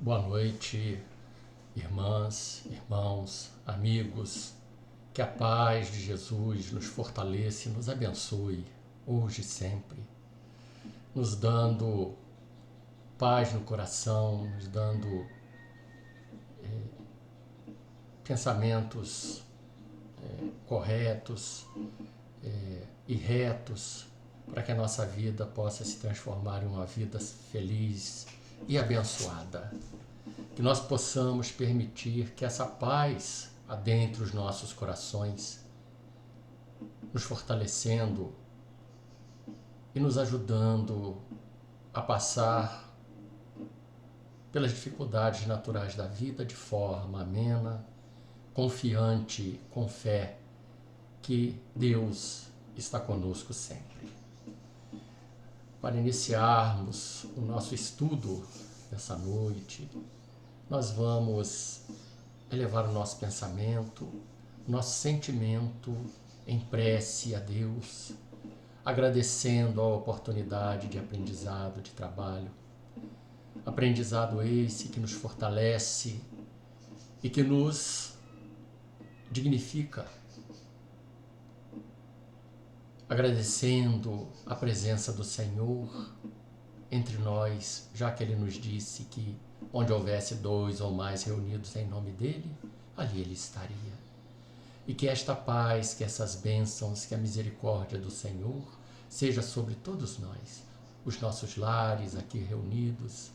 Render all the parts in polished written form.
Boa noite, irmãs, irmãos, amigos. Que a paz de Jesus nos fortaleça e nos abençoe, hoje e sempre, nos dando paz no coração, nos dando pensamentos corretos e retos, para que a nossa vida possa se transformar em uma vida feliz e abençoada. Que nós possamos permitir que essa paz adentre os nossos corações, nos fortalecendo e nos ajudando a passar pelas dificuldades naturais da vida de forma amena, confiante, com fé, que Deus está conosco sempre. Para iniciarmos o nosso estudo dessa noite, nós vamos elevar o nosso pensamento, nosso sentimento em prece a Deus, agradecendo a oportunidade de aprendizado, de trabalho. Aprendizado esse que nos fortalece e que nos dignifica. Agradecendo a presença do Senhor entre nós, já que Ele nos disse que onde houvesse 2 ou mais reunidos em nome dEle, ali Ele estaria. E que esta paz, que essas bênçãos, que a misericórdia do Senhor seja sobre todos nós, os nossos lares aqui reunidos,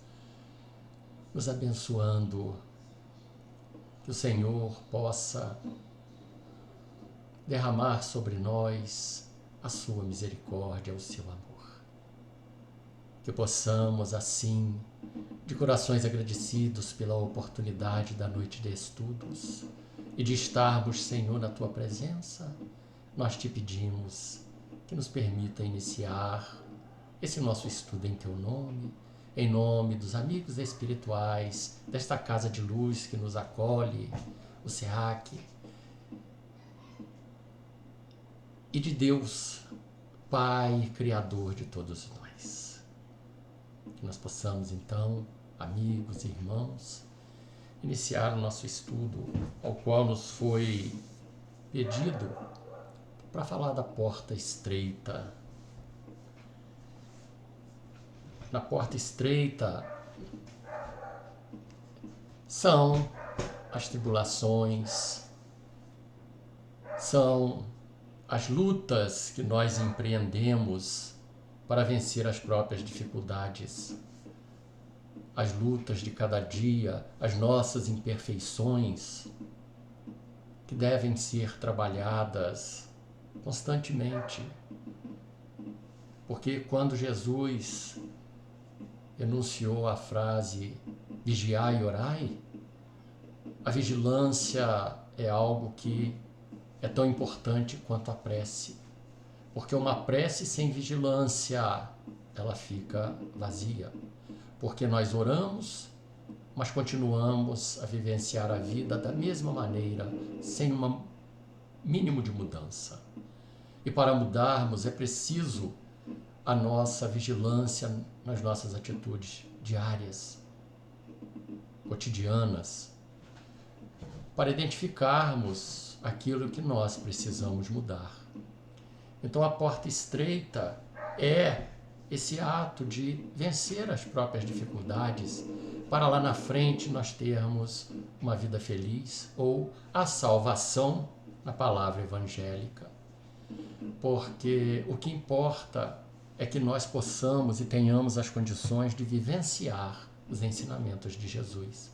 nos abençoando, que o Senhor possa derramar sobre nós a sua misericórdia, o seu amor. Que possamos, assim, de corações agradecidos pela oportunidade da noite de estudos e de estarmos, Senhor, na Tua presença, nós te pedimos que nos permita iniciar esse nosso estudo em Teu nome, em nome dos amigos espirituais desta casa de luz que nos acolhe, o SEAC, e de Deus, Pai, Criador de todos nós. Que nós possamos, então, amigos e irmãos, iniciar o nosso estudo, ao qual nos foi pedido para falar da porta estreita. Na porta estreita são as tribulações, são as lutas que nós empreendemos para vencer as próprias dificuldades, as lutas de cada dia, as nossas imperfeições, que devem ser trabalhadas constantemente. Porque quando Jesus enunciou a frase vigiai e orai, a vigilância é algo que é tão importante quanto a prece. Porque uma prece sem vigilância, ela fica vazia. Porque nós oramos, mas continuamos a vivenciar a vida da mesma maneira, sem um mínimo de mudança. E para mudarmos é preciso a nossa vigilância nas nossas atitudes diárias, cotidianas, para identificarmos aquilo que nós precisamos mudar. Então a porta estreita é esse ato de vencer as próprias dificuldades para lá na frente nós termos uma vida feliz ou a salvação na palavra evangélica. Porque o que importa é que nós possamos e tenhamos as condições de vivenciar os ensinamentos de Jesus.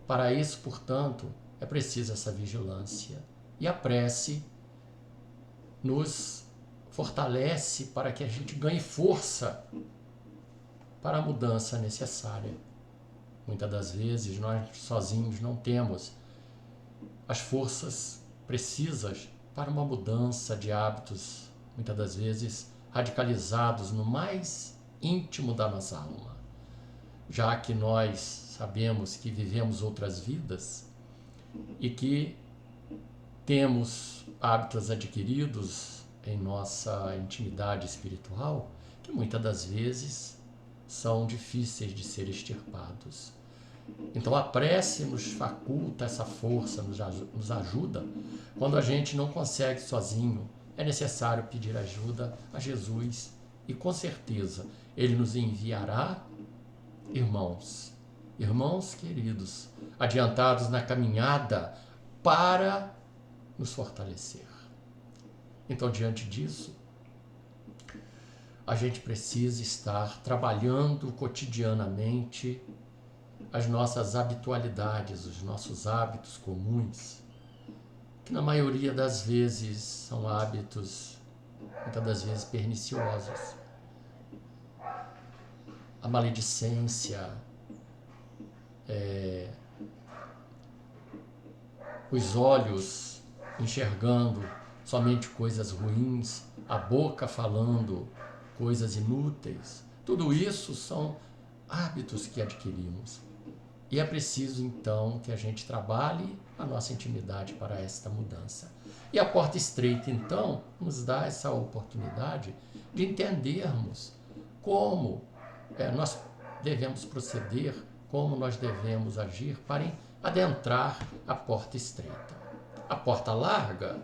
Para isso, portanto, é preciso essa vigilância. E a prece nos fortalece para que a gente ganhe força para a mudança necessária. Muitas das vezes nós sozinhos não temos as forças precisas para uma mudança de hábitos, muitas das vezes radicalizados no mais íntimo da nossa alma. Já que nós sabemos que vivemos outras vidas e que temos hábitos adquiridos em nossa intimidade espiritual, que muitas das vezes são difíceis de ser extirpados. Então a prece nos faculta essa força, nos ajuda. Quando a gente não consegue sozinho, é necessário pedir ajuda a Jesus e com certeza Ele nos enviará irmãos queridos, adiantados na caminhada para nos fortalecer. Então, diante disso, a gente precisa estar trabalhando cotidianamente as nossas habitualidades, os nossos hábitos comuns, que na maioria das vezes são hábitos, muitas das vezes, perniciosos. A maledicência, os olhos enxergando somente coisas ruins, a boca falando coisas inúteis. Tudo isso são hábitos que adquirimos. E é preciso, então, que a gente trabalhe a nossa intimidade para esta mudança. E a porta estreita, então, nos dá essa oportunidade de entendermos como nós devemos proceder, como nós devemos agir para adentrar a porta estreita. A porta larga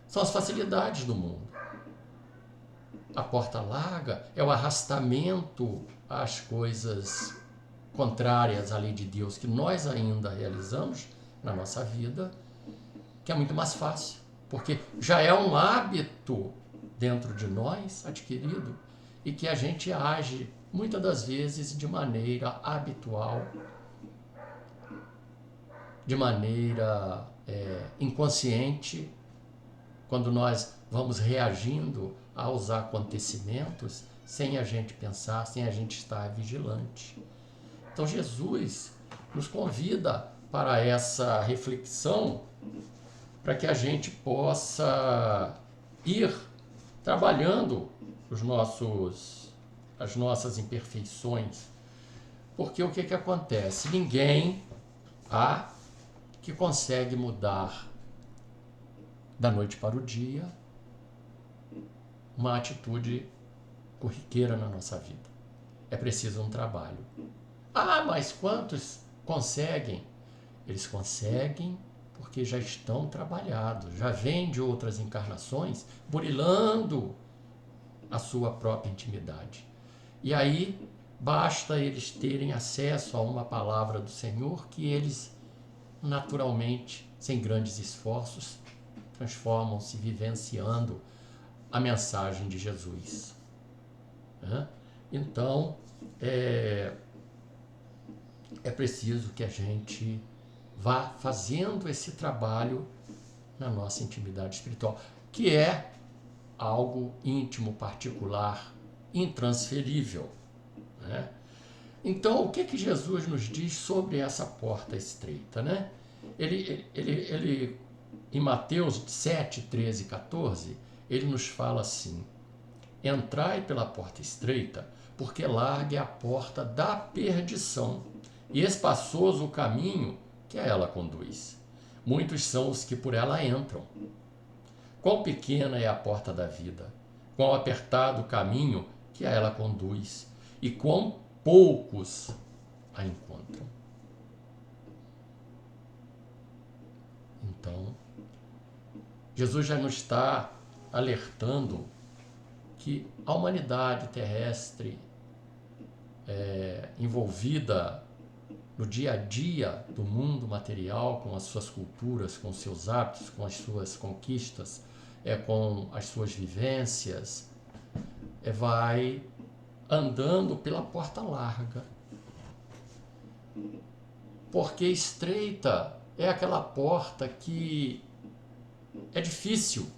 são as facilidades do mundo. A porta larga é o arrastamento às coisas contrárias à lei de Deus que nós ainda realizamos na nossa vida, que é muito mais fácil, porque já é um hábito dentro de nós adquirido e que a gente age muitas das vezes de maneira habitual, de maneira inconsciente, quando nós vamos reagindo aos acontecimentos sem a gente pensar, sem a gente estar vigilante. Então Jesus nos convida para essa reflexão, para que a gente possa ir trabalhando as nossas imperfeições. Porque o que acontece? Ninguém há que consegue mudar da noite para o dia uma atitude corriqueira na nossa vida. É preciso um trabalho. Mas quantos conseguem? Eles conseguem porque já estão trabalhados, já vêm de outras encarnações, burilando a sua própria intimidade. E aí basta eles terem acesso a uma palavra do Senhor que eles naturalmente, sem grandes esforços, transformam-se vivenciando a mensagem de Jesus. Então, é preciso que a gente vá fazendo esse trabalho na nossa intimidade espiritual, que é algo íntimo, particular, intransferível. Então, o que Jesus nos diz sobre essa porta estreita? Ele em Mateus 7, 13 e 14, ele nos fala assim: entrai pela porta estreita, porque larga é a porta da perdição, e espaçoso o caminho que a ela conduz. Muitos são os que por ela entram. Quão pequena é a porta da vida, quão apertado o caminho que a ela conduz, e quão poucos a encontram. Então, Jesus já nos está alertando que a humanidade terrestre envolvida no dia a dia do mundo material, com as suas culturas, com os seus hábitos, com as suas conquistas, com as suas vivências, vai andando pela porta larga. Porque estreita é aquela porta que é difícil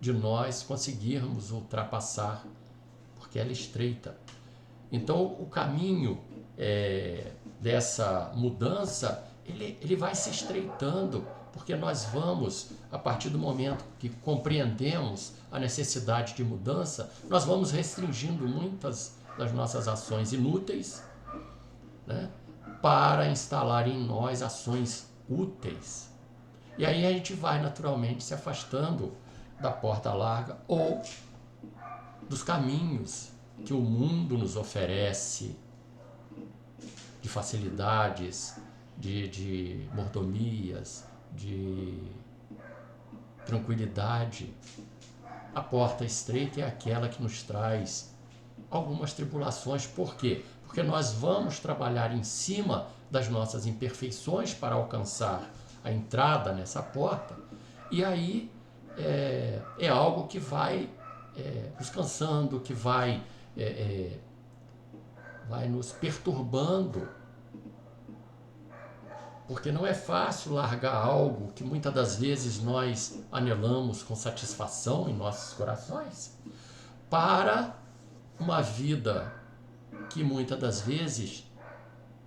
de nós conseguirmos ultrapassar, porque ela é estreita. Então, o caminho dessa mudança, ele vai se estreitando, porque nós vamos, a partir do momento que compreendemos a necessidade de mudança, nós vamos restringindo muitas das nossas ações inúteis, para instalar em nós ações úteis. E aí a gente vai naturalmente se afastando da porta larga ou dos caminhos que o mundo nos oferece de facilidades, de mordomias, de tranquilidade. A porta estreita é aquela que nos traz algumas tribulações. Por quê? Porque nós vamos trabalhar em cima das nossas imperfeições para alcançar a entrada nessa porta, e aí é algo que vai nos cansando, que vai nos perturbando, porque não é fácil largar algo que muitas das vezes nós anelamos com satisfação em nossos corações, para uma vida que muitas das vezes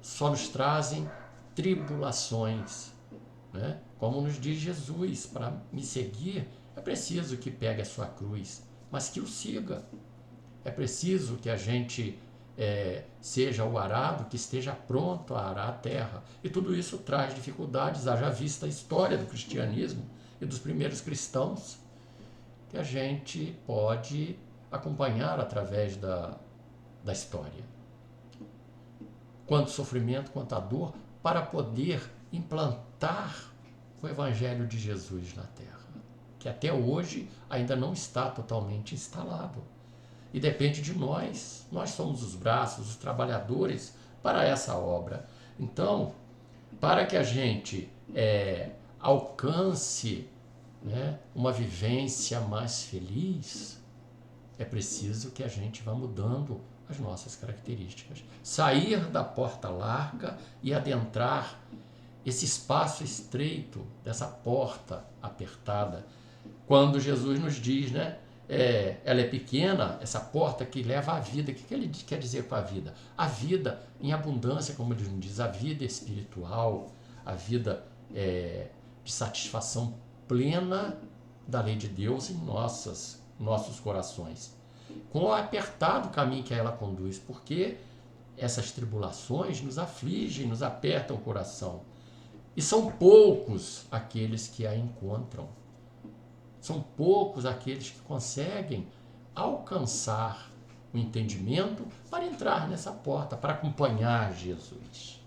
só nos trazem tribulações, né? Como nos diz Jesus, para me seguir é preciso que pegue a sua cruz, mas que o siga. É preciso que a gente seja o arado que esteja pronto a arar a terra. E tudo isso traz dificuldades, haja vista a história do cristianismo e dos primeiros cristãos, que a gente pode acompanhar através da história. Quanto sofrimento, quanta dor, para poder implantar o Evangelho de Jesus na Terra, que até hoje ainda não está totalmente instalado. E depende de nós. Nós somos os braços, os trabalhadores para essa obra. Então, para que a gente alcance, né, uma vivência mais feliz, é preciso que a gente vá mudando as nossas características. Sair da porta larga e adentrar esse espaço estreito dessa porta apertada. Quando Jesus nos diz, né, ela é pequena, essa porta que leva à vida. O que ele quer dizer com a vida? A vida em abundância, como ele nos diz, a vida espiritual, a vida de satisfação plena da lei de Deus em nossos corações. Com o apertado caminho que ela conduz, porque essas tribulações nos afligem, nos apertam o coração. E são poucos aqueles que a encontram. São poucos aqueles que conseguem alcançar o entendimento para entrar nessa porta, para acompanhar Jesus.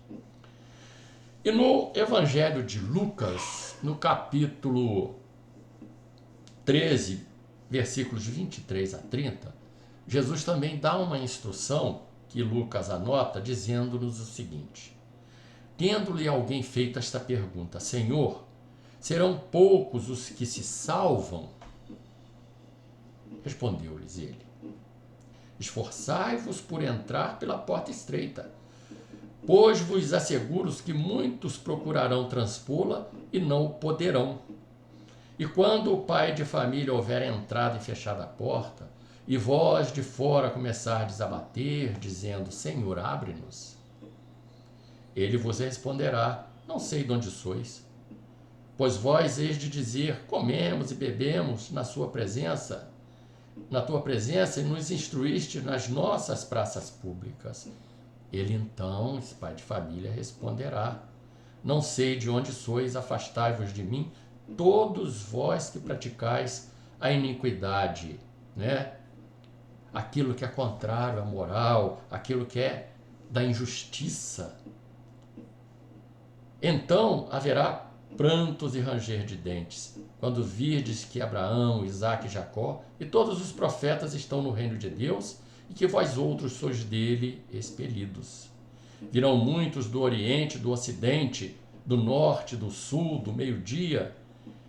E no Evangelho de Lucas, no capítulo 13, versículos de 23 a 30, Jesus também dá uma instrução que Lucas anota, dizendo-nos o seguinte: tendo-lhe alguém feito esta pergunta, Senhor, serão poucos os que se salvam? Respondeu-lhes ele: esforçai-vos por entrar pela porta estreita, pois vos asseguro que muitos procurarão transpô-la e não o poderão. E quando o pai de família houver entrado e fechado a porta, e vós de fora começardes a bater, dizendo, Senhor, abre-nos, ele vos responderá, não sei de onde sois. Pois vós eis de dizer, comemos e bebemos na tua presença, e nos instruíste nas nossas praças públicas. Ele então, esse pai de família, responderá, não sei de onde sois, afastai-vos de mim, todos vós que praticais a iniquidade, né? Aquilo que é contrário à moral, aquilo que é da injustiça. Então haverá prantos e ranger de dentes, quando virdes que Abraão, Isaque e Jacó e todos os profetas estão no reino de Deus e que vós outros sois dele expelidos. Virão muitos do Oriente, do Ocidente, do Norte, do Sul, do meio-dia,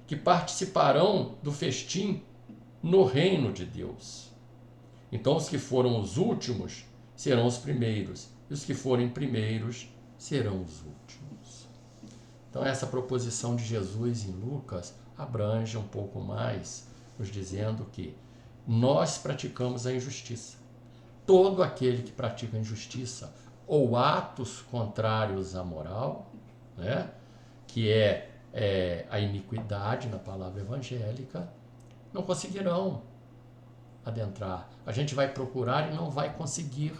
que participarão do festim no reino de Deus. Então os que foram os últimos serão os primeiros, e os que forem primeiros serão os últimos. Então essa proposição de Jesus em Lucas abrange um pouco mais, nos dizendo que nós praticamos a injustiça. Todo aquele que pratica a injustiça ou atos contrários à moral, né, que é a iniquidade na palavra evangélica, não conseguirão adentrar. A gente vai procurar e não vai conseguir.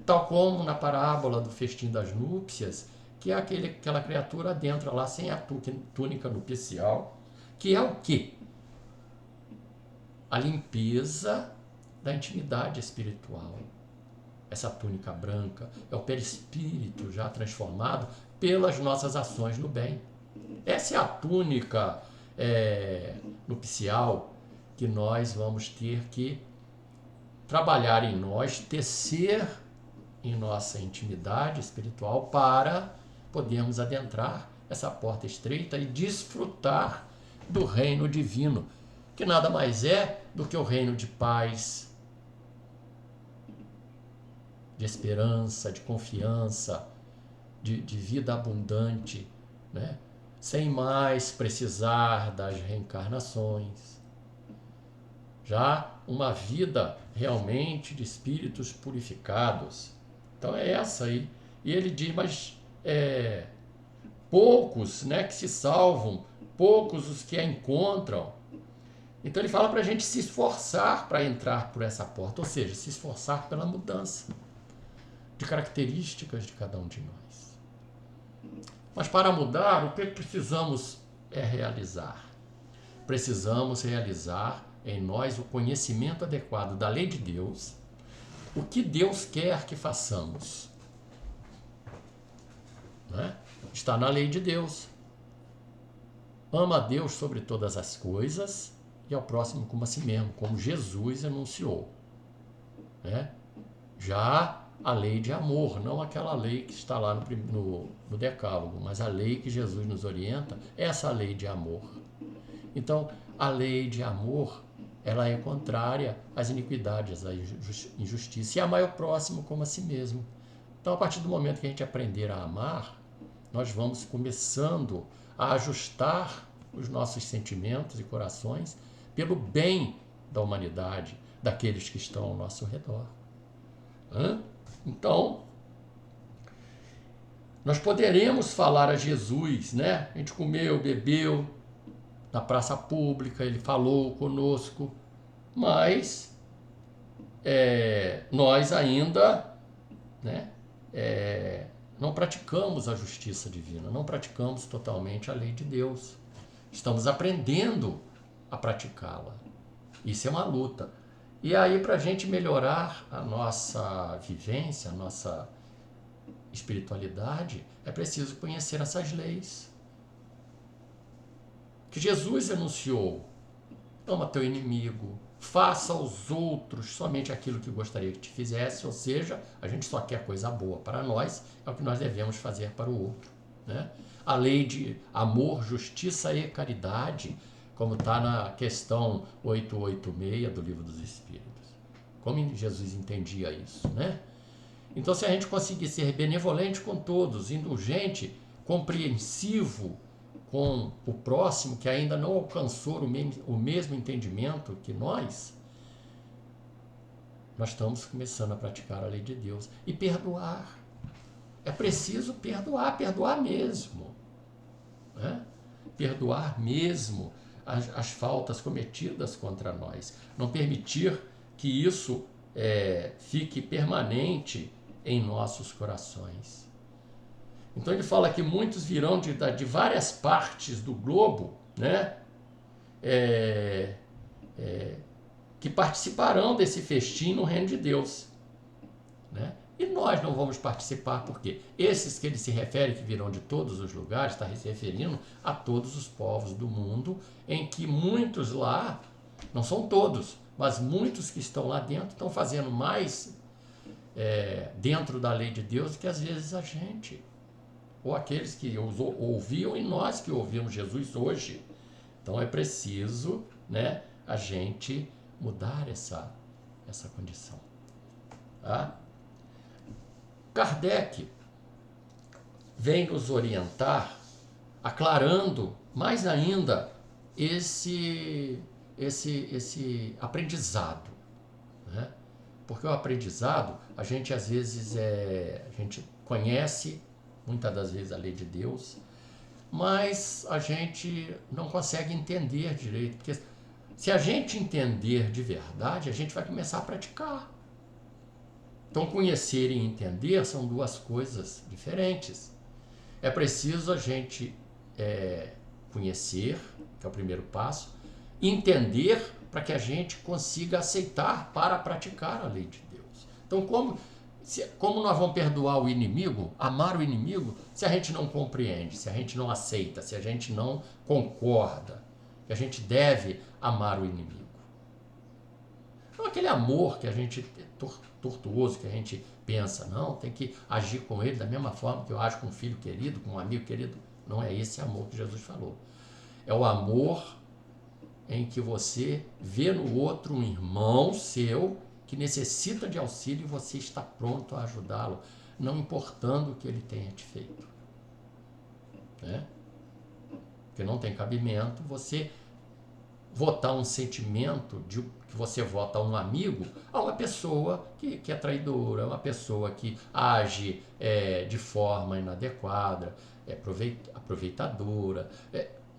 Tal como na parábola do festim das núpcias, que é aquela criatura adentra lá sem a túnica nupcial, que é o quê? A limpeza da intimidade espiritual. É essa túnica branca, é o perispírito já transformado pelas nossas ações no bem. Essa é a túnica nupcial que nós vamos ter que trabalhar em nós, tecer em nossa intimidade espiritual para podermos adentrar essa porta estreita e desfrutar do reino divino, que nada mais é do que o reino de paz, de esperança, de confiança, de vida abundante, né? Sem mais precisar das reencarnações. Já uma vida realmente de espíritos purificados. Então é essa aí. E ele diz, mas poucos, né, que se salvam, poucos os que a encontram. Então ele fala para a gente se esforçar para entrar por essa porta, ou seja, se esforçar pela mudança de características de cada um de nós. Mas para mudar, o que precisamos realizar? Precisamos realizar em nós o conhecimento adequado da lei de Deus, o que Deus quer que façamos. Né? Está na lei de Deus. Ama a Deus sobre todas as coisas e ao próximo como a si mesmo, como Jesus enunciou. Né? Já a lei de amor, não aquela lei que está lá no Decálogo, mas a lei que Jesus nos orienta, essa lei de amor. Então, a lei de amor, ela é contrária às iniquidades, à injustiça, e amar o próximo como a si mesmo. Então, a partir do momento que a gente aprender a amar, nós vamos começando a ajustar os nossos sentimentos e corações pelo bem da humanidade, daqueles que estão ao nosso redor. Então, nós poderemos falar a Jesus, né? A gente comeu, bebeu na praça pública, ele falou conosco, mas nós ainda, né, não praticamos a justiça divina, não praticamos totalmente a lei de Deus. Estamos aprendendo a praticá-la. Isso é uma luta. E aí, para a gente melhorar a nossa vivência, a nossa espiritualidade, é preciso conhecer essas leis que Jesus enunciou. Ama teu inimigo, faça aos outros somente aquilo que gostaria que te fizesse, ou seja, a gente só quer coisa boa para nós, é o que nós devemos fazer para o outro. Né? A lei de amor, justiça e caridade, como está na questão 886 do Livro dos Espíritos. Como Jesus entendia isso, né? Então, se a gente conseguir ser benevolente com todos, indulgente, compreensivo com o próximo que ainda não alcançou o mesmo entendimento que nós estamos começando a praticar a lei de Deus. E perdoar. É preciso perdoar mesmo. Né? Perdoar mesmo as faltas cometidas contra nós. Não permitir que isso fique permanente em nossos corações. Então ele fala que muitos virão de várias partes do globo, né? Que participarão desse festim no reino de Deus. Né? E nós não vamos participar, por quê? Esses que ele se refere, que virão de todos os lugares, está se referindo a todos os povos do mundo, em que muitos lá, não são todos, mas muitos que estão lá dentro estão fazendo mais dentro da lei de Deus do que às vezes a gente. Ou aqueles que ouviam e nós que ouvimos Jesus hoje. Então é preciso, né, a gente mudar essa condição. Tá? Kardec vem nos orientar, aclarando mais ainda esse aprendizado. Né? Porque o aprendizado, a gente às vezes a gente conhece, muitas das vezes, a lei de Deus, mas a gente não consegue entender direito. Porque se a gente entender de verdade, a gente vai começar a praticar. Então, conhecer e entender são duas coisas diferentes. É preciso a gente conhecer, que é o primeiro passo, entender para que a gente consiga aceitar para praticar a lei de Deus. Então, como Como nós vamos perdoar o inimigo, amar o inimigo, se a gente não compreende, se a gente não aceita, se a gente não concorda que a gente deve amar o inimigo? Não aquele amor que a gente tortuoso, que a gente pensa, não, tem que agir com ele da mesma forma que eu ajo com um filho querido, com um amigo querido. Não é esse amor que Jesus falou. É o amor em que você vê no outro um irmão seu que necessita de auxílio e você está pronto a ajudá-lo, não importando o que ele tenha te feito. Né? Porque não tem cabimento você votar um sentimento que você vota a um amigo a uma pessoa que é traidora, uma pessoa que age de forma inadequada, aproveitadora.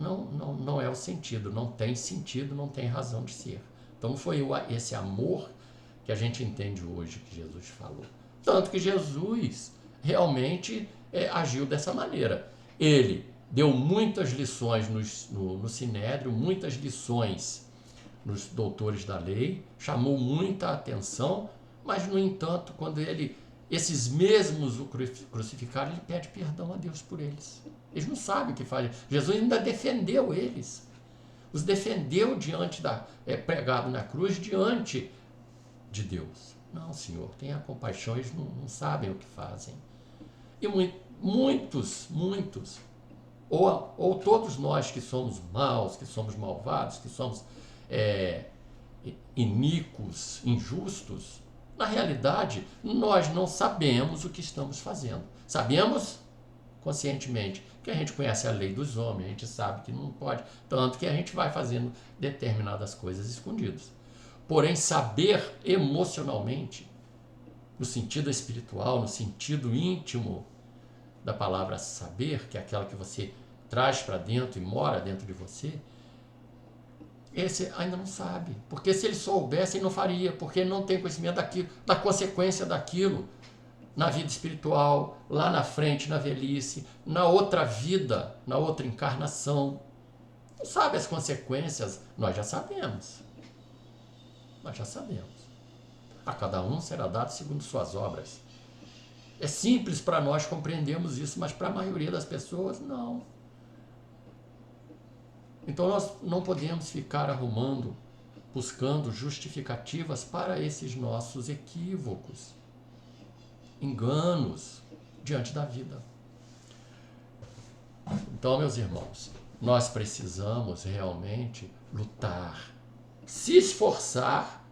Não é o sentido, não tem sentido, não tem razão de ser. Então não foi esse amor que a gente entende hoje que Jesus falou. Tanto que Jesus realmente agiu dessa maneira. Ele deu muitas lições no Sinédrio, muitas lições nos doutores da lei, chamou muita atenção, mas, no entanto, quando esses mesmos o crucificaram, ele pede perdão a Deus por eles. Eles não sabem o que fazem. Jesus ainda defendeu eles. Os defendeu pregado na cruz diante de Deus. Não, Senhor, tenha compaixão, eles não sabem o que fazem. E muitos, ou todos nós que somos maus, que somos malvados, que somos iníquos, injustos, na realidade, nós não sabemos o que estamos fazendo. Sabemos conscientemente que a gente conhece a lei dos homens, a gente sabe que não pode, tanto que a gente vai fazendo determinadas coisas escondidas. Porém, saber emocionalmente, no sentido espiritual, no sentido íntimo da palavra saber, que é aquela que você traz para dentro e mora dentro de você, esse ainda não sabe. Porque se ele soubesse, ele não faria, porque ele não tem conhecimento daquilo, da consequência daquilo na vida espiritual, lá na frente, na velhice, na outra vida, na outra encarnação. Não sabe as consequências, nós já sabemos. Nós já sabemos. A cada um será dado segundo suas obras. É simples para nós compreendermos isso, mas para a maioria das pessoas, não. Então nós não podemos ficar buscando justificativas para esses nossos equívocos, enganos diante da vida. Então, meus irmãos, nós precisamos realmente lutar, se esforçar,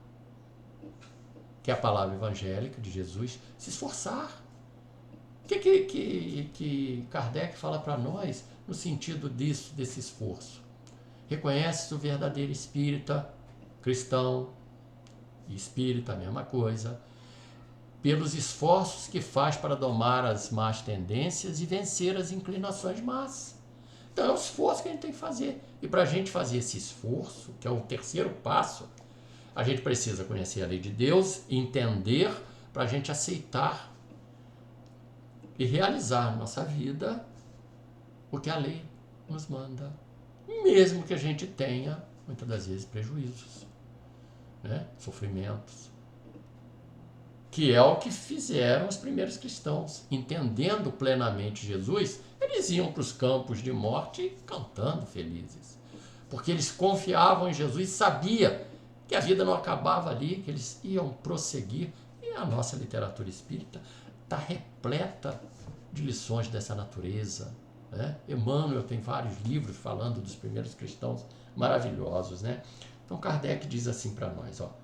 que é a palavra evangélica de Jesus, se esforçar. O que Kardec fala para nós no sentido desse esforço? Reconhece o verdadeiro espírita, cristão e espírita, a mesma coisa, pelos esforços que faz para domar as más tendências e vencer as inclinações más. Então é um esforço que a gente tem que fazer. E para a gente fazer esse esforço, que é o terceiro passo, a gente precisa conhecer a lei de Deus, entender, para a gente aceitar e realizar na nossa vida o que a lei nos manda. Mesmo que a gente tenha, muitas das vezes, prejuízos, né? Sofrimentos. Que é o que fizeram os primeiros cristãos. Entendendo plenamente Jesus, eles iam para os campos de morte cantando felizes. Porque eles confiavam em Jesus e sabiam que a vida não acabava ali, que eles iam prosseguir. E a nossa literatura espírita está repleta de lições dessa natureza. Né? Emmanuel tem vários livros falando dos primeiros cristãos maravilhosos. Né? Então Kardec diz assim para nós, ó: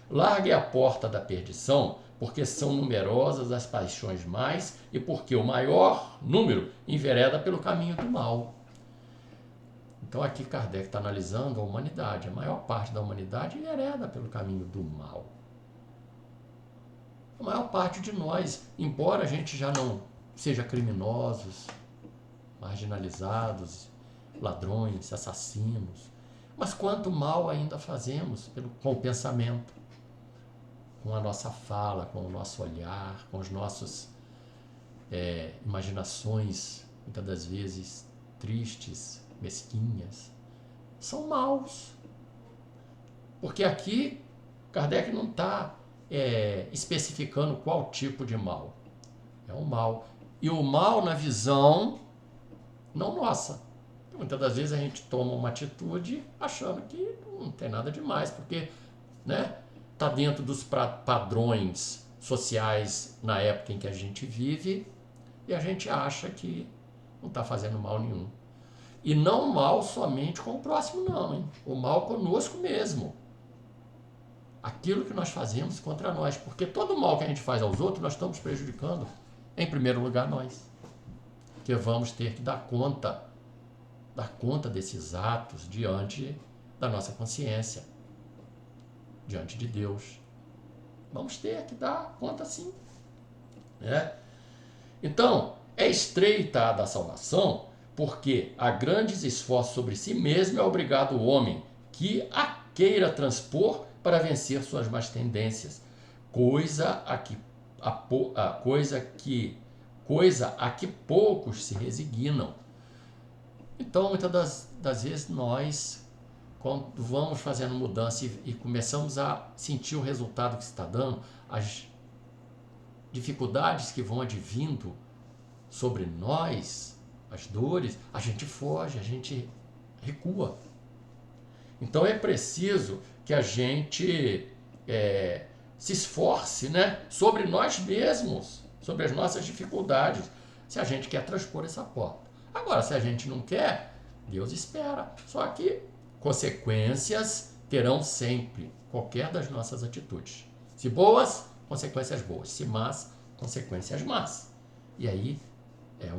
largue a porta da perdição, porque são numerosas as paixões mais e porque o maior número envereda pelo caminho do mal. Então aqui Kardec está analisando a humanidade. A maior parte da humanidade envereda pelo caminho do mal. A maior parte de nós, embora a gente já não seja criminosos, marginalizados, ladrões, assassinos, mas quanto mal ainda fazemos com o pensamento, com a nossa fala, com o nosso olhar, com as nossas imaginações, muitas das vezes tristes, mesquinhas, são maus. Porque aqui Kardec não está especificando qual tipo de mal. É o mal. E o mal na visão não nossa. Muitas das vezes a gente toma uma atitude achando que não tem nada demais, porque, né, tá dentro dos padrões sociais na época em que a gente vive e a gente acha que não está fazendo mal nenhum. E não mal somente com o próximo, não, hein? O mal conosco mesmo. Aquilo que nós fazemos contra nós. Porque todo mal que a gente faz aos outros, nós estamos prejudicando, em primeiro lugar, nós. Porque vamos ter que dar conta desses atos diante da nossa consciência, diante de Deus. Vamos ter que dar conta sim. Né? Então, é estreita a da salvação, porque a grandes esforços sobre si mesmo é obrigado o homem que a queira transpor para vencer suas más tendências, coisa a que poucos se resignam. Então, muitas das vezes nós, quando vamos fazendo mudança e começamos a sentir o resultado que está dando, as dificuldades que vão advindo sobre nós, as dores, a gente foge, a gente recua. Então é preciso que a gente se esforce, né, sobre nós mesmos, sobre as nossas dificuldades, se a gente quer transpor essa porta. Agora, se a gente não quer, Deus espera. Só que consequências terão sempre, qualquer das nossas atitudes. Se boas, consequências boas. Se más, consequências más. E aí é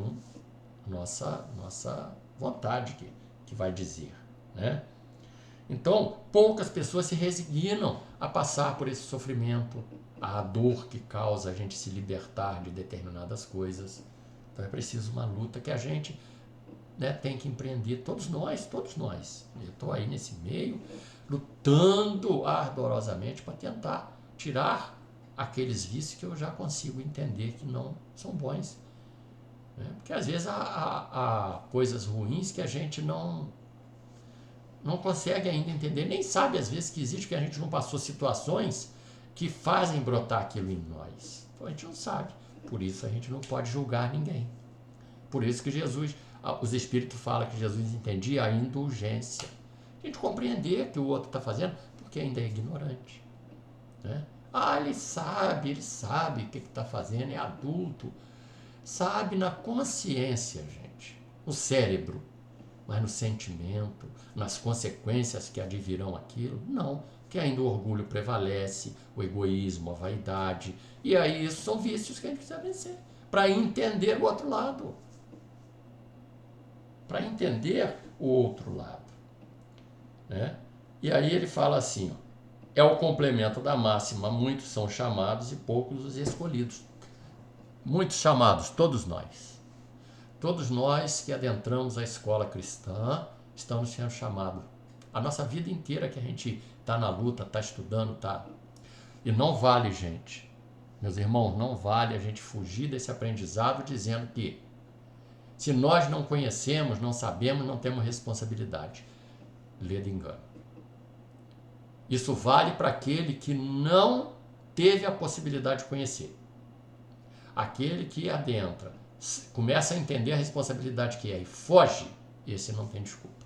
nossa vontade que vai dizer, né? Então, poucas pessoas se resignam a passar por esse sofrimento, a dor que causa a gente se libertar de determinadas coisas. Então é preciso uma luta que a gente, né, tem que empreender, todos nós. Eu estou aí nesse meio, lutando ardorosamente para tentar tirar aqueles vícios que eu já consigo entender que não são bons. Porque às vezes há coisas ruins que a gente não consegue ainda entender, nem sabe às vezes que existe, que a gente não passou situações que fazem brotar aquilo em nós. Então a gente não sabe. Por isso a gente não pode julgar ninguém. Por isso que os Espíritos falam que Jesus entendia a indulgência. A gente compreender que o outro está fazendo porque ainda é ignorante. Né? Ele sabe o que está fazendo, é adulto. Sabe na consciência, gente, no cérebro, mas no sentimento, nas consequências que advirão aquilo, não, porque ainda o orgulho prevalece, o egoísmo, a vaidade, e aí isso são vícios que a gente precisa vencer, para entender o outro lado. Para entender o outro lado. Né? E aí ele fala assim, é o complemento da máxima, muitos são chamados e poucos os escolhidos. Muitos chamados, todos nós. Todos nós que adentramos a escola cristã, estamos sendo chamados. A nossa vida inteira que a gente está na luta, está estudando, está... E não vale, gente, meus irmãos, não vale a gente fugir desse aprendizado dizendo que se nós não conhecemos, não sabemos, não temos responsabilidade. Ledo engano. Isso vale para aquele que não teve a possibilidade de conhecer. Aquele que adentra, começa a entender a responsabilidade que é e foge, esse não tem desculpa.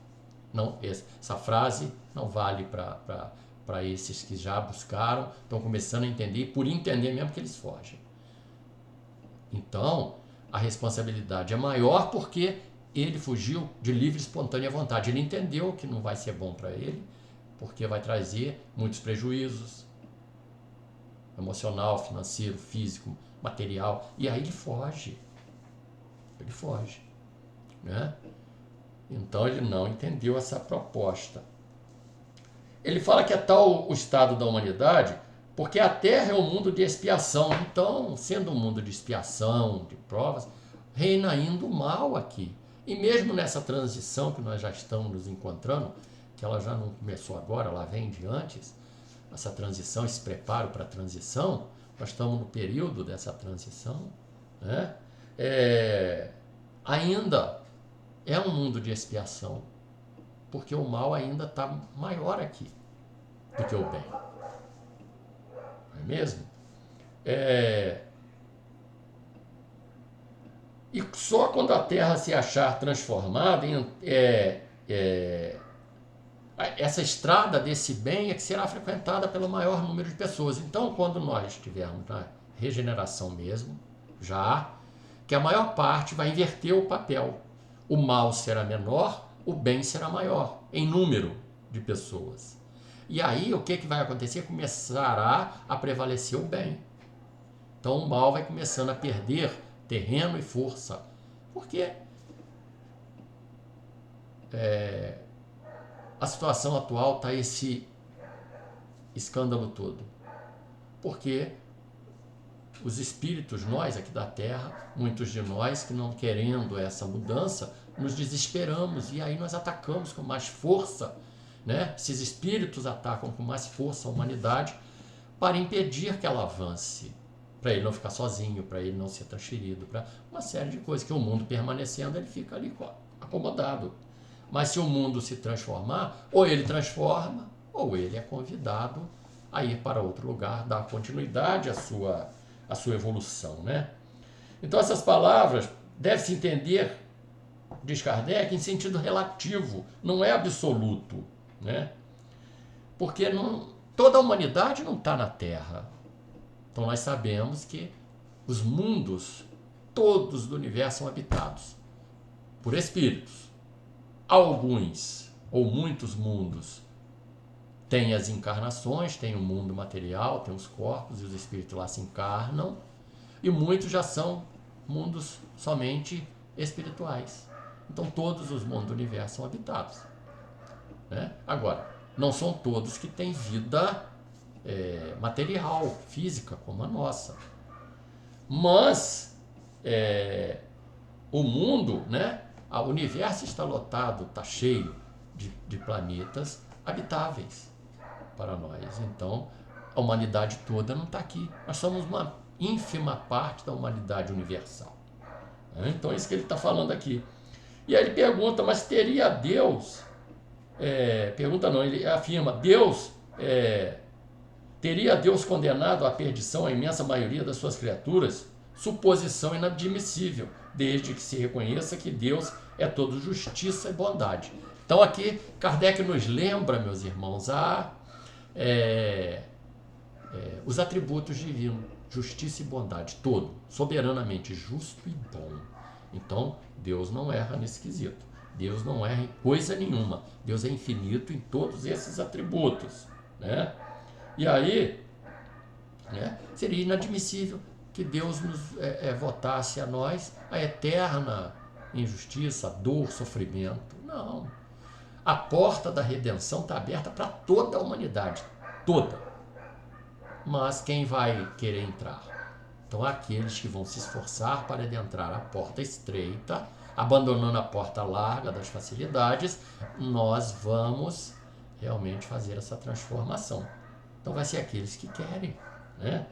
Não, essa frase não vale para esses que já buscaram, estão começando a entender, e por entender mesmo que eles fogem. Então, a responsabilidade é maior porque ele fugiu de livre e espontânea vontade. Ele entendeu que não vai ser bom para ele, porque vai trazer muitos prejuízos, emocional, financeiro, físico, material, e aí ele foge. Né? Então ele não entendeu essa proposta. Ele fala que é tal o estado da humanidade porque a Terra é um mundo de expiação. Então, sendo um mundo de expiação, de provas, reina ainda o mal aqui. E mesmo nessa transição que nós já estamos nos encontrando, que ela já não começou agora, ela vem de antes, essa transição, esse preparo para a transição, nós estamos no período dessa transição, né? Ainda é um mundo de expiação, porque o mal ainda está maior aqui do que o bem. não é mesmo? E só quando a Terra se achar transformada, essa estrada desse bem é que será frequentada pelo maior número de pessoas. Então, quando nós estivermos na regeneração mesmo, já, que a maior parte vai inverter o papel. O mal será menor, o bem será maior, em número de pessoas. E aí, o que vai acontecer? Começará a prevalecer o bem. Então, o mal vai começando a perder terreno e força. Por quê? A situação atual está esse escândalo todo. Porque os espíritos, nós aqui da Terra, muitos de nós que não querendo essa mudança, nos desesperamos e aí nós atacamos com mais força, né? Esses espíritos atacam com mais força a humanidade para impedir que ela avance, para ele não ficar sozinho, para ele não ser transferido, para uma série de coisas, que o mundo permanecendo, ele fica ali acomodado. Mas se o mundo se transformar, ou ele transforma, ou ele é convidado a ir para outro lugar, dar continuidade à sua evolução, né? Então essas palavras devem-se entender, diz Kardec, em sentido relativo, não é absoluto, né? Porque toda a humanidade não está na Terra. Então nós sabemos que os mundos todos do universo são habitados por espíritos. Alguns ou muitos mundos têm as encarnações, tem o mundo material, tem os corpos e os espíritos lá se encarnam, e muitos já são mundos somente espirituais. Então todos os mundos do universo são habitados, né? Agora, não são todos que têm vida material, física, como a nossa. Mas o mundo, né? O universo está lotado, está cheio de planetas habitáveis para nós. Então, a humanidade toda não está aqui. Nós somos uma ínfima parte da humanidade universal. Então, é isso que ele está falando aqui. E aí ele pergunta, mas teria Deus... pergunta não, ele afirma, teria Deus condenado à perdição a imensa maioria das suas criaturas? Suposição inadmissível, desde que se reconheça que Deus é todo justiça e bondade. Então aqui Kardec nos lembra, meus irmãos, os atributos divinos, justiça e bondade, todo, soberanamente justo e bom. Então Deus não erra nesse quesito. Deus não erra em coisa nenhuma. Deus é infinito em todos esses atributos, né? E aí, né, seria inadmissível que Deus nos votasse a nós a eterna injustiça, dor, sofrimento. Não. A porta da redenção está aberta para toda a humanidade, toda. Mas quem vai querer entrar? Então, aqueles que vão se esforçar para adentrar a porta estreita, abandonando a porta larga das facilidades, nós vamos realmente fazer essa transformação. Então, vai ser aqueles que querem, né?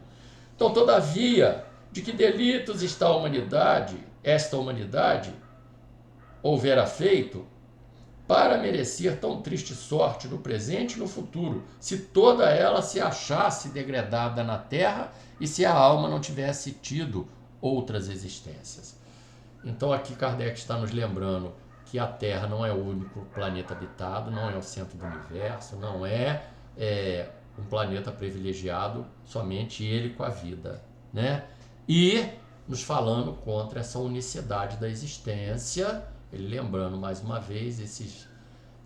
Então, todavia, de que delitos está a humanidade, esta humanidade, houvera feito para merecer tão triste sorte no presente e no futuro, se toda ela se achasse degradada na terra e se a alma não tivesse tido outras existências. Então aqui Kardec está nos lembrando que a Terra não é o único planeta habitado, não é o centro do universo, não é um planeta privilegiado, somente ele com a vida, né? E nos falando contra essa unicidade da existência, ele lembrando mais uma vez esses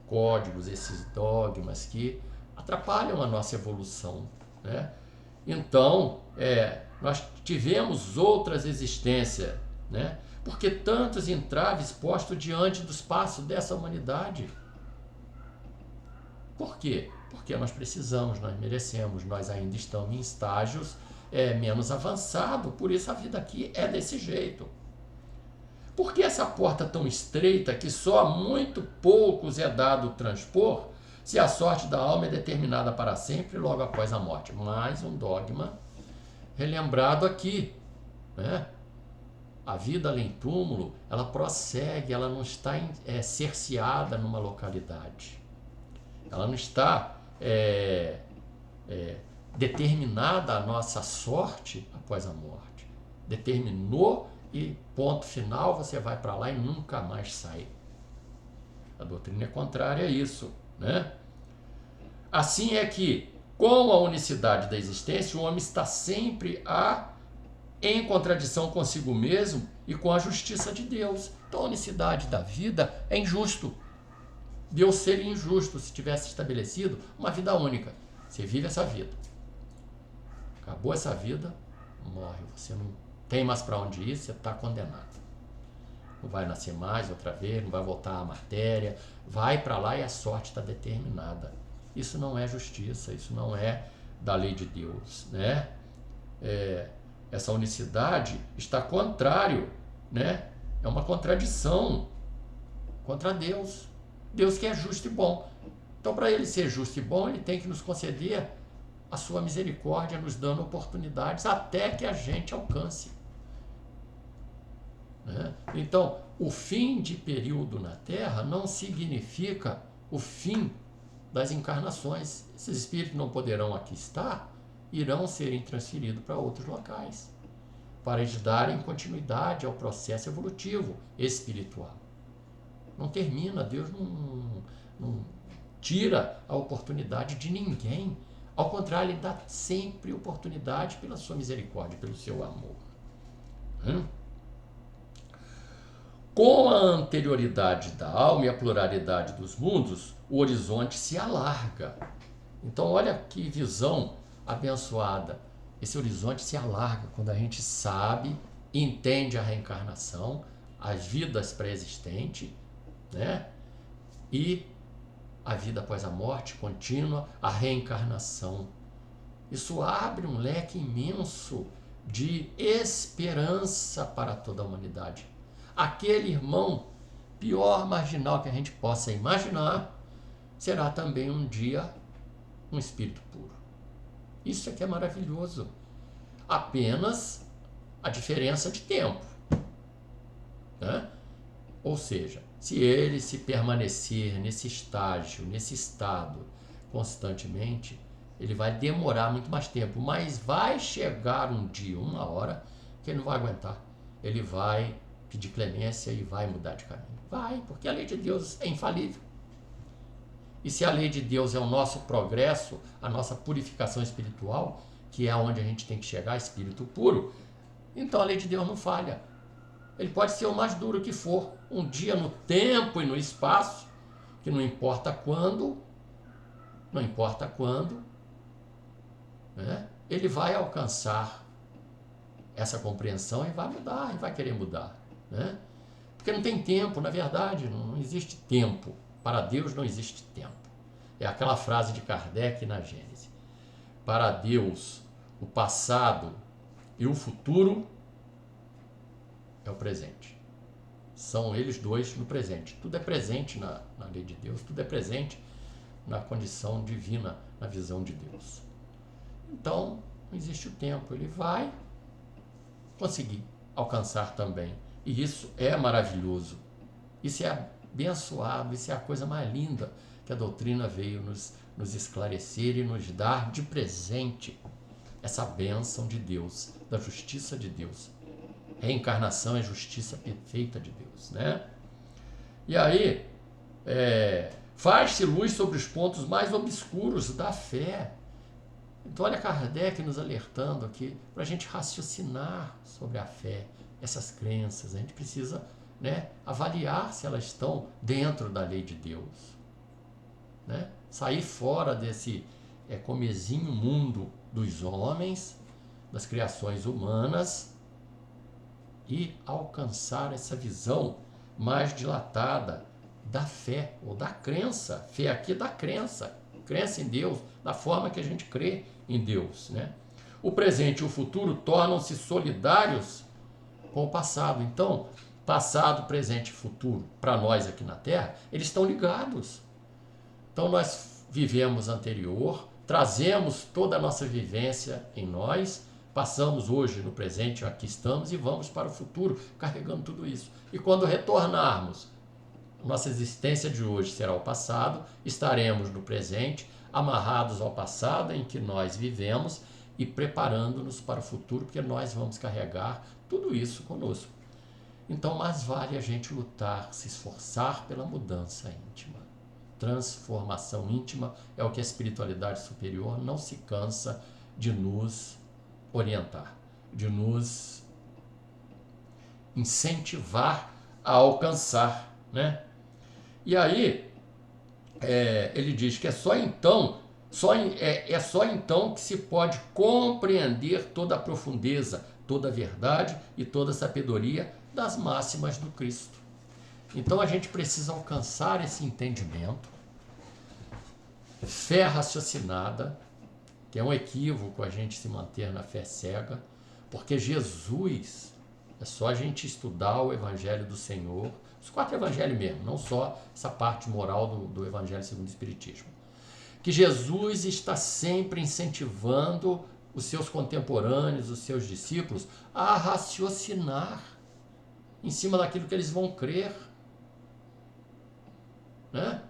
códigos, esses dogmas que atrapalham a nossa evolução, né? Então, nós tivemos outras existências, né? Porque tantos entraves postos diante dos passos dessa humanidade. Por quê? Porque nós precisamos, nós merecemos, nós ainda estamos em estágios menos avançados, por isso a vida aqui é desse jeito. Por que essa porta tão estreita que só a muito poucos é dado transpor, se a sorte da alma é determinada para sempre logo após a morte? Mais um dogma relembrado aqui, né? A vida além túmulo, ela prossegue, ela não está cerceada numa localidade. Ela não está determinada a nossa sorte após a morte. Determinou e ponto final, você vai para lá e nunca mais sai. A doutrina é contrária a isso, né? Assim é que, com a unicidade da existência, o homem está sempre em contradição consigo mesmo e com a justiça de Deus. Então a unicidade da vida é injusto. Deus seria injusto se tivesse estabelecido uma vida única. Você vive essa vida. Acabou essa vida, morre. Você não tem mais para onde ir, você está condenado. Não vai nascer mais outra vez, não vai voltar à matéria. Vai para lá e a sorte está determinada. Isso não é justiça, isso não é da lei de Deus, né? Essa unicidade está contrário, né? É uma contradição contra Deus. Deus que é justo e bom. Então, para ele ser justo e bom, ele tem que nos conceder a sua misericórdia, nos dando oportunidades até que a gente alcance. Né? Então, o fim de período na Terra não significa o fim das encarnações. Esses espíritos não poderão aqui estar, irão serem transferidos para outros locais, para eles darem continuidade ao processo evolutivo espiritual. Não termina, Deus não tira a oportunidade de ninguém. Ao contrário, Ele dá sempre oportunidade pela sua misericórdia, pelo seu amor. Com a anterioridade da alma e a pluralidade dos mundos, o horizonte se alarga. Então, olha que visão abençoada. Esse horizonte se alarga quando a gente sabe, entende a reencarnação, as vidas pré-existentes, né? E a vida após a morte contínua, a reencarnação. Isso abre um leque imenso de esperança para toda a humanidade. Aquele irmão pior marginal que a gente possa imaginar será também um dia um espírito puro. Isso é que é maravilhoso. Apenas a diferença de tempo, né? Ou seja, se ele se permanecer nesse estágio, nesse estado constantemente, ele vai demorar muito mais tempo, mas vai chegar um dia, uma hora, que ele não vai aguentar. Ele vai pedir clemência e vai mudar de caminho. Vai, porque a lei de Deus é infalível. E se a lei de Deus é o nosso progresso, a nossa purificação espiritual, que é onde a gente tem que chegar, espírito puro, então a lei de Deus não falha. Ele pode ser o mais duro que for, um dia no tempo e no espaço, que não importa quando, né? Ele vai alcançar essa compreensão e vai mudar, e vai querer mudar, né? Porque não tem tempo, na verdade, não existe tempo. Para Deus não existe tempo. É aquela frase de Kardec na Gênese. Para Deus, o passado e o futuro é o presente. São eles dois no presente. Tudo é presente na lei de Deus, tudo é presente na condição divina, na visão de Deus. Então, não existe o tempo. Ele vai conseguir alcançar também. E isso é maravilhoso. Isso é abençoado, isso é a coisa mais linda que a doutrina veio nos esclarecer e nos dar de presente. Essa bênção de Deus, da justiça de Deus. Reencarnação é justiça perfeita de Deus, né? E aí, faz-se luz sobre os pontos mais obscuros da fé. Então, olha Kardec nos alertando aqui para a gente raciocinar sobre a fé, essas crenças. A gente precisa, né, avaliar se elas estão dentro da lei de Deus, né? Sair fora desse comezinho mundo dos homens, das criações humanas, e alcançar essa visão mais dilatada da fé ou da crença. Fé aqui da crença em Deus, da forma que a gente crê em Deus, né? O presente e o futuro tornam-se solidários com o passado. Então, passado, presente e futuro, para nós aqui na Terra, eles estão ligados. Então, nós vivemos anterior, trazemos toda a nossa vivência em nós, passamos hoje no presente, aqui estamos, e vamos para o futuro carregando tudo isso. E quando retornarmos nossa existência de hoje será o passado, estaremos no presente, amarrados ao passado em que nós vivemos e preparando-nos para o futuro, porque nós vamos carregar tudo isso conosco. Então, mais vale a gente lutar, se esforçar pela mudança íntima. Transformação íntima é o que a espiritualidade superior não se cansa de nos orientar, de nos incentivar a alcançar, né? E aí, ele diz que é só então que se pode compreender toda a profundeza, toda a verdade e toda a sabedoria das máximas do Cristo. Então a gente precisa alcançar esse entendimento, fé raciocinada, que é um equívoco a gente se manter na fé cega, porque Jesus, é só a gente estudar o Evangelho do Senhor, os 4 evangelhos mesmo, não só essa parte moral do Evangelho segundo o Espiritismo. Que Jesus está sempre incentivando os seus contemporâneos, os seus discípulos, a raciocinar em cima daquilo que eles vão crer. Né?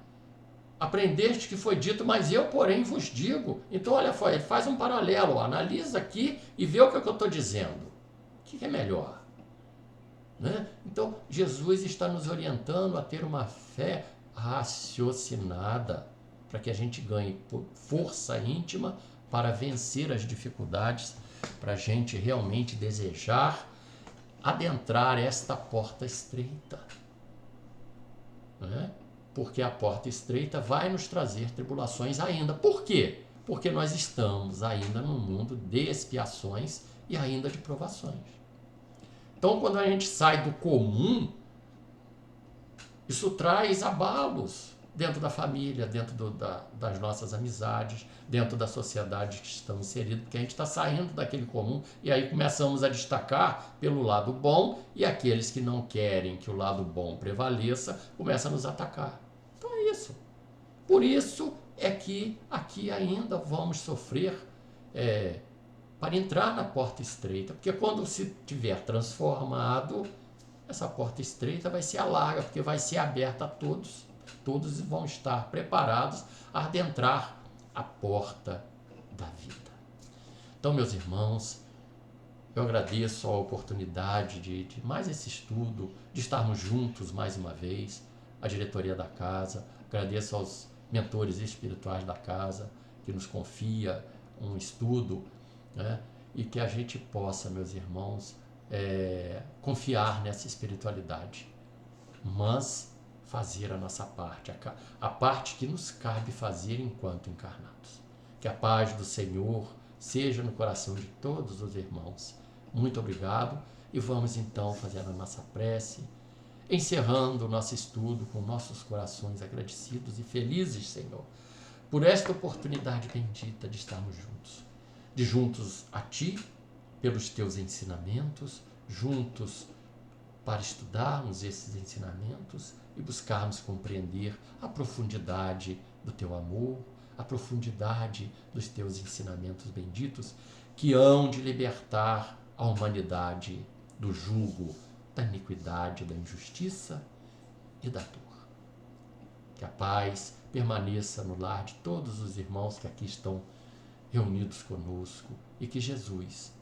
Aprendeste que foi dito, mas eu, porém, vos digo. Então, olha, ele faz um paralelo, analisa aqui e vê o que eu estou dizendo. O que é melhor? Né? Então, Jesus está nos orientando a ter uma fé raciocinada, para que a gente ganhe força íntima para vencer as dificuldades, para a gente realmente desejar adentrar esta porta estreita. Né? Porque a porta estreita vai nos trazer tribulações ainda. Por quê? Porque nós estamos ainda num mundo de expiações e ainda de provações. Então, quando a gente sai do comum, isso traz abalos dentro da família, dentro das nossas amizades, dentro da sociedade que estamos inseridos, porque a gente está saindo daquele comum e aí começamos a destacar pelo lado bom e aqueles que não querem que o lado bom prevaleça começam a nos atacar. Então é isso. Por isso é que aqui ainda vamos sofrer para entrar na porta estreita, porque quando se tiver transformado, essa porta estreita vai ser larga, porque vai ser aberta a todos. Todos vão estar preparados a adentrar a porta da vida. Então, meus irmãos, eu agradeço a oportunidade de mais esse estudo, de estarmos juntos mais uma vez, a diretoria da casa, agradeço aos mentores espirituais da casa, que nos confia um estudo, né? E que a gente possa, meus irmãos, confiar nessa espiritualidade, mas fazer a nossa parte, a parte que nos cabe fazer enquanto encarnados. Que a paz do Senhor seja no coração de todos os irmãos. Muito obrigado e vamos então fazer a nossa prece, encerrando o nosso estudo com nossos corações agradecidos e felizes, Senhor, por esta oportunidade bendita de estarmos juntos a Ti, pelos Teus ensinamentos, juntos para estudarmos esses ensinamentos e buscarmos compreender a profundidade do Teu amor, a profundidade dos Teus ensinamentos benditos, que hão de libertar a humanidade do jugo, da iniquidade, da injustiça e da dor. Que a paz permaneça no lar de todos os irmãos que aqui estão reunidos conosco e que Jesus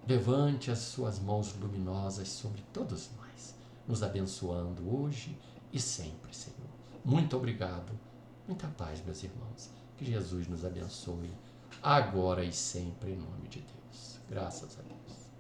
levante as suas mãos luminosas sobre todos nós, nos abençoando hoje e sempre, Senhor. Muito obrigado, muita paz, meus irmãos. Que Jesus nos abençoe agora e sempre, em nome de Deus. Graças a Deus.